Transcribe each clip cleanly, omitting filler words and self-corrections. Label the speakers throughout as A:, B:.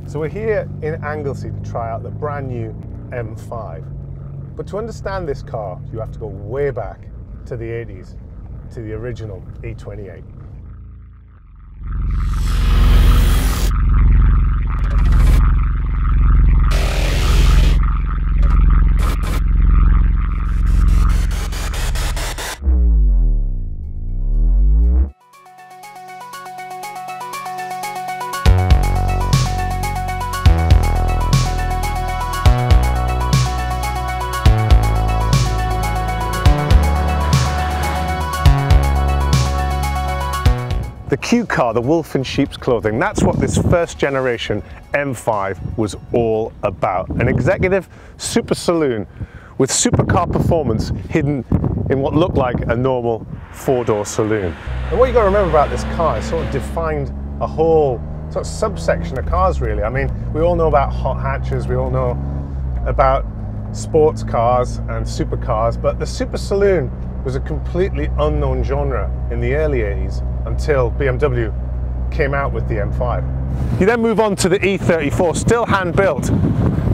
A: So we're here in Anglesey to try out the brand new M5. But to understand this car, you have to go way back to the 80s, to the original E28. The Q car, the wolf in sheep's clothing, that's what this first generation M5 was all about. An executive super saloon with supercar performance hidden in what looked like a normal four-door saloon. And what you got to remember about this car is sort of defined a whole sort of subsection of cars really. I mean, we all know about hot hatches, we all know about sports cars and supercars, but the super saloon was a completely unknown genre in the early 80s until BMW came out with the M5. You then move on to the E34, still hand-built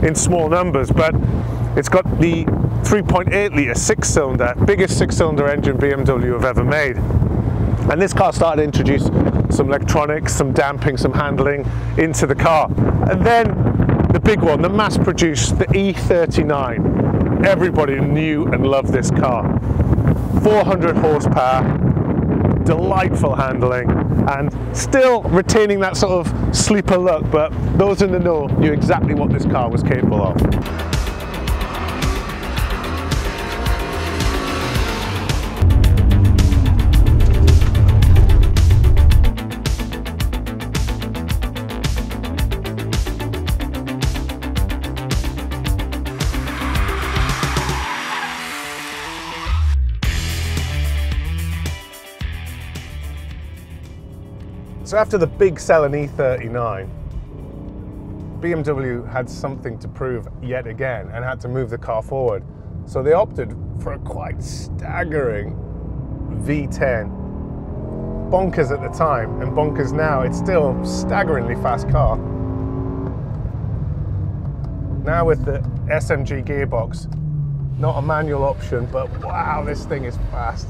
A: in small numbers, but it's got the 3.8 litre six-cylinder, biggest six-cylinder engine BMW have ever made. And this car started to introduce some electronics, some damping, some handling into the car. And then the big one, the mass-produced, the E39. Everybody knew and loved this car. 400 horsepower, delightful handling, and still retaining that sort of sleeper look, but those in the know knew exactly what this car was capable of. So after the big selling E39, BMW had something to prove yet again and had to move the car forward. So they opted for a quite staggering V10. Bonkers at the time and bonkers now, it's still a staggeringly fast car. Now with the SMG gearbox, not a manual option, but wow, this thing is fast.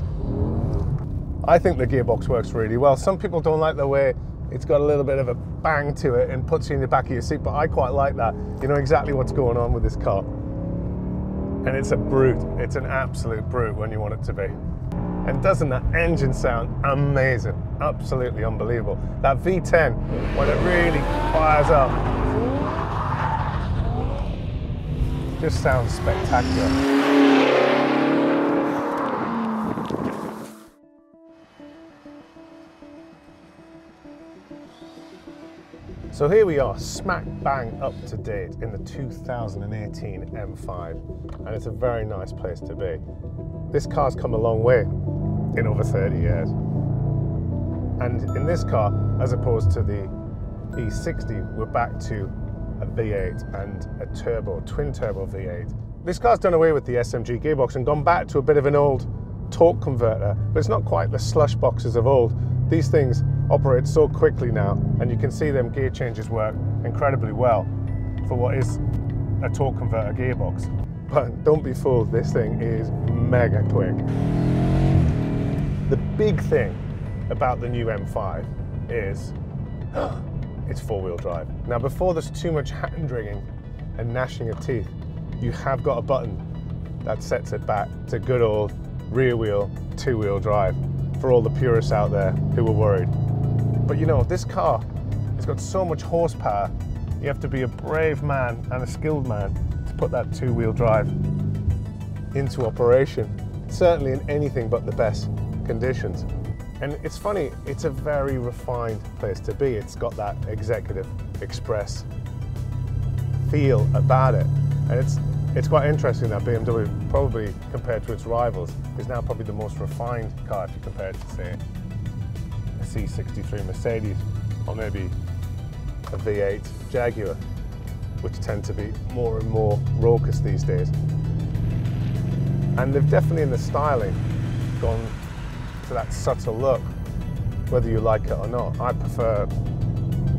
A: I think the gearbox works really well. Some people don't like the way it's got a little bit of a bang to it and puts you in the back of your seat, but I quite like that. You know exactly what's going on with this car. And it's a brute. It's an absolute brute when you want it to be. And doesn't that engine sound amazing? Absolutely unbelievable. That V10, when it really fires up, just sounds spectacular. So here we are, smack bang up to date in the 2018 M5, and it's a very nice place to be. This car's come a long way in over 30 years. And in this car, as opposed to the E60, we're back to a V8 and a turbo, twin turbo V8. This car's done away with the SMG gearbox and gone back to a bit of an old torque converter, but it's not quite the slush boxes of old. These things operate so quickly now, and you can see them gear changes work incredibly well for what is a torque converter gearbox. But don't be fooled, this thing is mega quick. The big thing about the new M5 is it's four-wheel drive. Now before there's too much hand-wringing and gnashing of teeth, you have got a button that sets it back to good old rear wheel, two-wheel drive for all the purists out there who were worried. But you know, this car has got so much horsepower, you have to be a brave man and a skilled man to put that two-wheel drive into operation, certainly in anything but the best conditions. And it's funny, it's a very refined place to be. It's got that executive express feel about it. And it's quite interesting that BMW, probably compared to its rivals, is now probably the most refined car if you compare it to, say, a C63 Mercedes or maybe a V8 Jaguar, which tend to be more and more raucous these days. And they've definitely, in the styling, gone to that subtle look, whether you like it or not. I prefer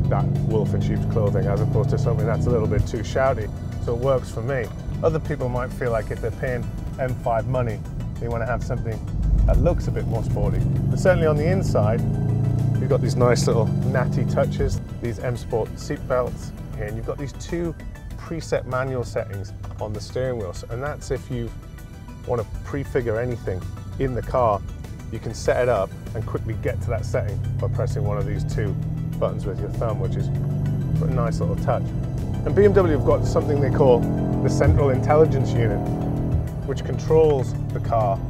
A: that wolf in sheep's clothing, as opposed to something that's a little bit too shouty. So it works for me. Other people might feel like if they're paying M5 money, they want to have something that looks a bit more sporty. But certainly on the inside, you've got these nice little natty touches, these M Sport seat belts here, and you've got these two preset manual settings on the steering wheel. And that's if you want to prefigure anything in the car, you can set it up and quickly get to that setting by pressing one of these two buttons with your thumb, which is a nice little touch. And BMW have got something they call the Central Intelligence Unit, which controls the car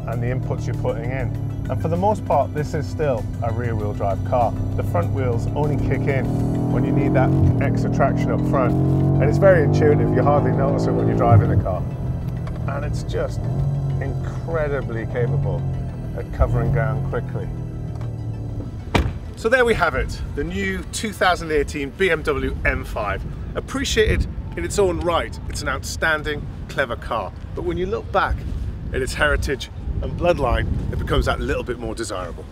A: and the inputs you're putting in. And for the most part, this is still a rear-wheel drive car. The front wheels only kick in when you need that extra traction up front. And it's very intuitive, you hardly notice it when you're driving the car. And it's just incredibly capable at covering ground quickly. So there we have it, the new 2018 BMW M5. Appreciated in its own right, it's an outstanding, clever car. But when you look back at its heritage and bloodline, it becomes that little bit more desirable.